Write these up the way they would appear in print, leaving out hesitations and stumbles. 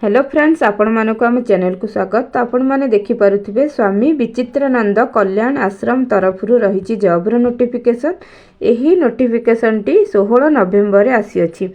Hello friends, आपण मानक आम चैनल को स्वागत। तो आपण माने देखि पारुथिबे स्वामी विचित्रानंद कल्याण आश्रम तरफ रही जॉब नोटिफिकेशन। यही नोटिफिकेशन टी 16 नवेम्बर आसी अछि।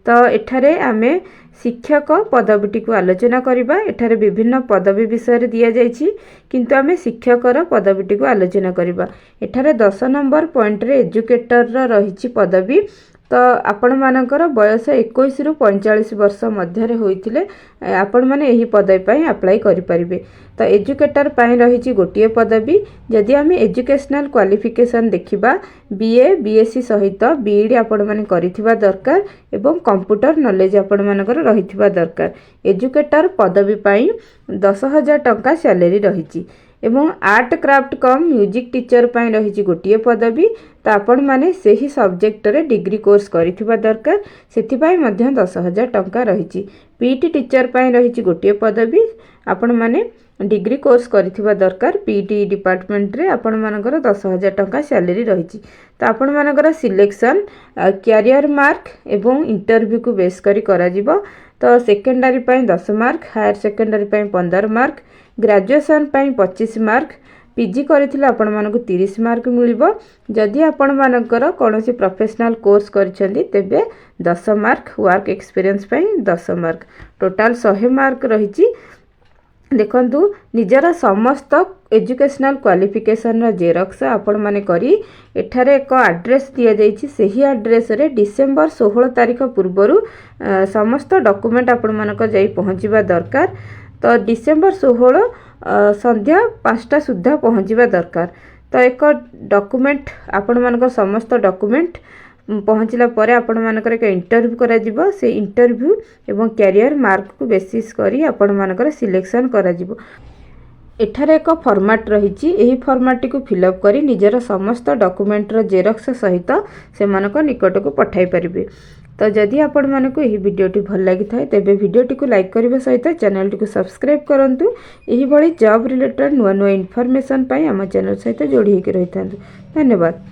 तो एठारे आमे शिक्षक पदवीटी को आलोचना करिबा। एठारे विभिन्न पदवी विषय दिया जाइछि, किंतु आमे शिक्षकर पदवीटी को आलोचना करिबा। एठारे 10 नंबर पॉइंट रे एजुकेटर रही पदवी। तो आपण मानकर बयस 21 रु 45 वर्ष मध्य होइतिले आपण माने एही पदवी पई अप्लाई करि परिबे। तो एजुकेटर पई रही गोटे पदवी। जदि आमे एजुकेशनल क्वालिफिकेशन देखिबा, बीए बीएससी सहित बीईडी आपण माने करिथिबा दरकार एवं कंप्यूटर नॉलेज आपण मानकर रहिथिबा दरकार। एजुकेटर पदवी पई 10,000 टंका सैलरी रहिछि एवं आर्ट क्राफ्ट कम म्यूजिक टीचर पई रही गोटे पदवी। तो आपण माने सेही सब्जेक्ट रे डिग्री कोर्स करिथिबा दरकार, सेथिपाई मध्य 10,000 टंका रही। पीटी टीचर पई रही गोटे पदवी। आपण माने डिग्री कोर्स करिथिबा दरकार। पीटी डिपार्टमेंट रे आपण मानकर 10,000 टंका सैलरी रही। तो आपण मानकर सिलेक्शन कैरियर मार्क एवं इंटरव्यू को बेस करी करा जिवो। तो सेकेंडरी पई 10 मार्क, हायर सेकेंडरी पई 15 मार्क, ग्रेजुएशन पई 25 मार्क, पीजी करिथिले आपण मानको 30 मार्क मिलिबो। जदि आपण मानकर कोनोसी प्रोफेशनल कोर्स करिसेंती तेबे 10 मार्क, वर्क एक्सपीरियंस पई 10 मार्क, टोटल 100 मार्क रहिछि। देखंतु निजर समस्त एजुकेशनल क्वालिफिकेशन रा जेरॉक्स आपण माने करी एठारे एक एड्रेस दिया जाइछि। सेही एड्रेस रे डिसेंबर 16 तारिख पूर्वरु समस्त डॉक्यूमेंट आपण मानक जाई पहुंचीबा दरकार। तो डिसेंबर 16 संध्या 5टा सुद्धा पहुंचीबा दरकार। तो एक डॉक्यूमेंट आपण मानक समस्त डॉक्यूमेंट पहुँचला परे आपण मानकर एक इंटरव्यू करा जिवो। से इंटरव्यू एवं कैरियर मार्क को बेसिस करी आपण मानकर सिलेक्शन करा जिवो। एठारे एक फॉर्मेट रही। यही फॉर्मेट को फिलअप करी निजर समस्त डॉक्यूमेंट रो जेरॉक्स सहित से मानक निकट को पठाई परिबे। तो जदि आपण मानक यही वीडियोटी भल लगी थाए तेबे वीडियोटी को लाइक करबा सहित चैनल को सब्सक्राइब करंतु। एही भली जॉब रिलेटेड नुआ नुआ इन्फॉर्मेशन पाई हम चैनल सहित जोड़ी होकर रहिथांतु। धन्यवाद।